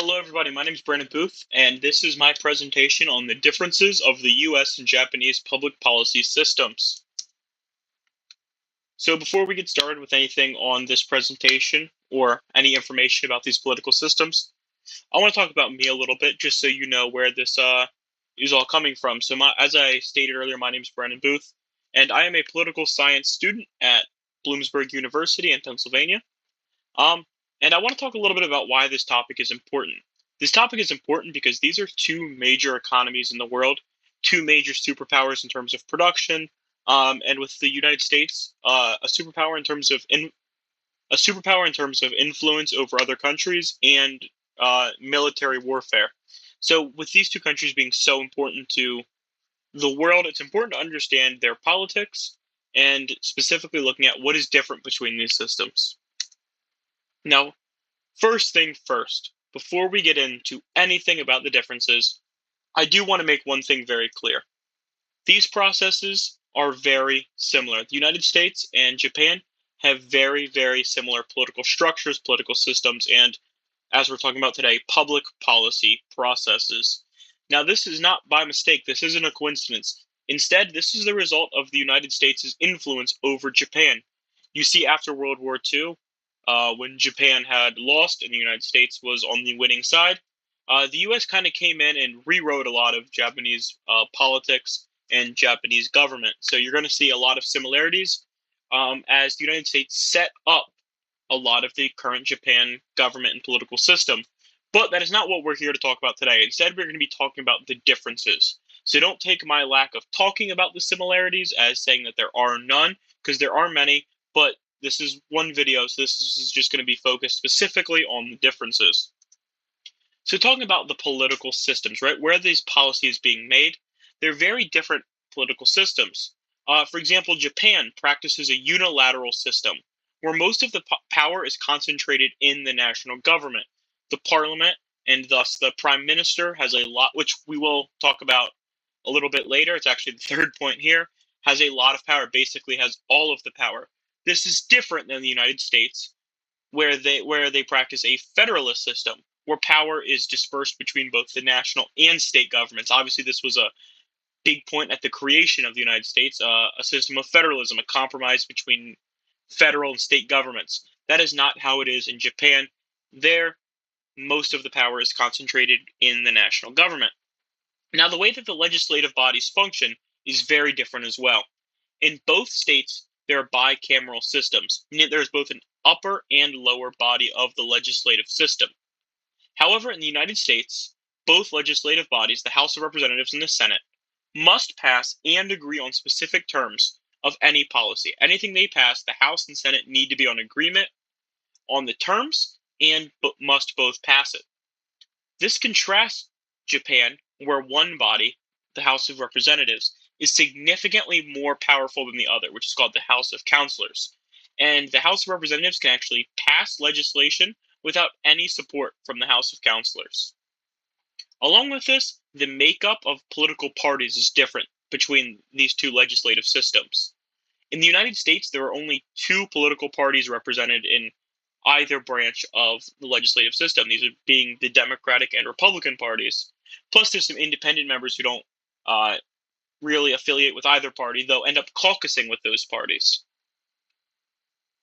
Hello, everybody. My name is Brandon Booth, and this is my presentation on the differences of the US and Japanese public policy systems. So, before we get started with anything on this presentation or any information about these political systems, I want to talk about me a little bit just so you know where this is all coming from. So, as I stated earlier, my name is Brandon Booth, and I am a political science student at Bloomsburg University in Pennsylvania. Um, and I want to talk a little bit about why this topic is important. This topic is important because these are two major economies in the world, two major superpowers in terms of production, and with the United States, a superpower in terms of influence over other countries and military warfare. So, with these two countries being so important to the world, it's important to understand their politics and specifically looking at what is different between these systems. Now, first thing first, before we get into anything about the differences, I do want to make one thing very clear. These processes are very similar. The United States and Japan have very, very similar political structures, political systems, and, as we're talking about today, public policy processes. Now, this is not by mistake. This isn't a coincidence. Instead, this is the result of the United States' influence over Japan. You see, after World War II, when Japan had lost and the United States was on the winning side, the U.S. kind of came in and rewrote a lot of Japanese politics and Japanese government. So you're going to see a lot of similarities as the United States set up a lot of the current Japan government and political system. But that is not what we're here to talk about today. Instead, we're going to be talking about the differences. So don't take my lack of talking about the similarities as saying that there are none, because there are many, but this is one video, so this is just going to be focused specifically on the differences. So talking about the political systems, right, where these policies being made, they're very different political systems. For example, Japan practices a unilateral system, where most of the power is concentrated in the national government. The parliament, and thus the prime minister, has a lot, which we will talk about a little bit later. It's actually the third point here, has a lot of power, basically has all of the power. This is different than the United States, where they practice a federalist system, where power is dispersed between both the national and state governments. Obviously, this was a big point at the creation of the United States, a system of federalism, a compromise between federal and state governments. That is not how it is in Japan. There, most of the power is concentrated in the national government. Now, the way that the legislative bodies function is very different as well. In both states, there are bicameral systems, meaning there's both an upper and lower body of the legislative system. However, in the United States, both legislative bodies, the House of Representatives and the Senate, must pass and agree on specific terms of any policy. Anything they pass, the House and Senate need to be on agreement on the terms and must both pass it. This contrasts Japan, where one body, the House of Representatives, is significantly more powerful than the other, which is called the House of Councilors. And the House of Representatives can actually pass legislation without any support from the House of Councilors. Along with this, the makeup of political parties is different between these two legislative systems. In the United States, there are only two political parties represented in either branch of the legislative system, these are being the Democratic and Republican parties. Plus, there's some independent members who don't really affiliate with either party, though end up caucusing with those parties.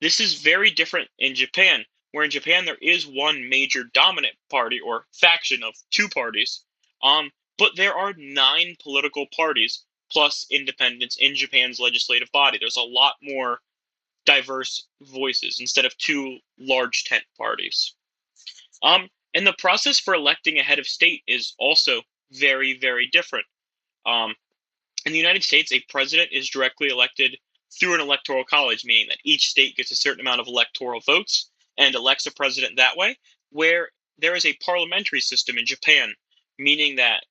This is very different in Japan, where in Japan there is one major dominant party or faction of two parties, but there are 9 political parties plus independents in Japan's legislative body. There's a lot more diverse voices instead of 2 large tent parties. And the process for electing a head of state is also very, very different. In the United States, a president is directly elected through an electoral college, meaning that each state gets a certain amount of electoral votes and elects a president that way, where there is a parliamentary system in Japan, meaning that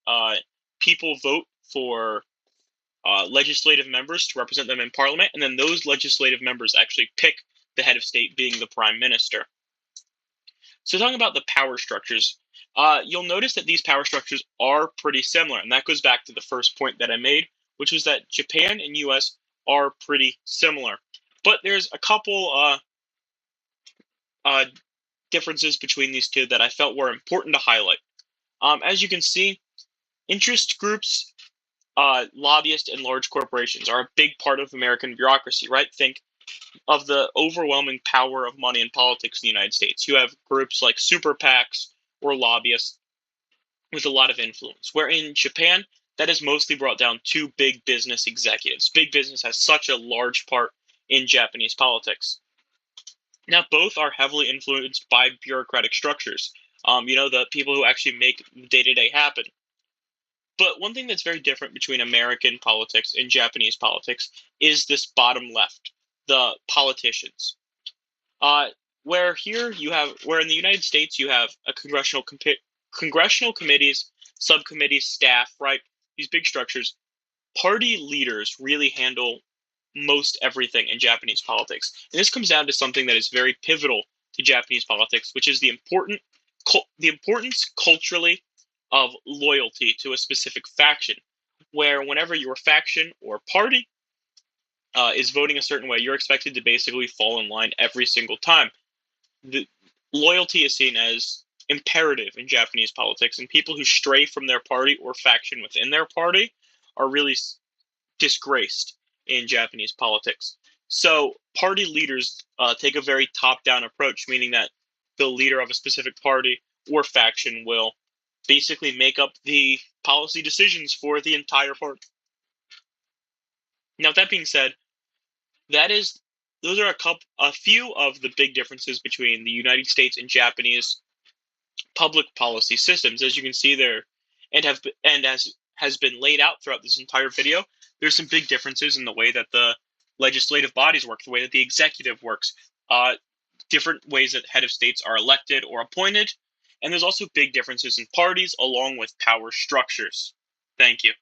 people vote for legislative members to represent them in parliament, and then those legislative members actually pick the head of state, being the prime minister. So talking about the power structures, you'll notice that these power structures are pretty similar, and that goes back to the first point that I made, which was that Japan and U.S. are pretty similar. But there's a couple differences between these two that I felt were important to highlight. As you can see, interest groups, lobbyists, and large corporations are a big part of American bureaucracy, right? Think of the overwhelming power of money in politics in the United States. You have groups like super PACs or lobbyists with a lot of influence. Where in Japan, that is mostly brought down to big business executives. Big business has such a large part in Japanese politics. Now, both are heavily influenced by bureaucratic structures. The people who actually make day to day happen. But one thing that's very different between American politics and Japanese politics is this bottom left, the politicians. Uh, where in the United States you have a congressional committees, subcommittees, staff, right? These big structures. Party leaders really handle most everything in Japanese politics. And this comes down to something that is very pivotal to Japanese politics, which is the importance culturally of loyalty to a specific faction. Where whenever your faction or party is voting a certain way, you're expected to basically fall in line every single time. The loyalty is seen as imperative in Japanese politics, and people who stray from their party or faction within their party are really disgraced in Japanese politics. So, party leaders take a very top down approach, meaning that the leader of a specific party or faction will basically make up the policy decisions for the entire party. Now, that being said, that is those are a few of the big differences between the United States and Japanese public policy systems. As you can see there, and as has been laid out throughout this entire video, there's some big differences in the way that the legislative bodies work, the way that the executive works, different ways that head of states are elected or appointed, and there's also big differences in parties along with power structures. Thank you.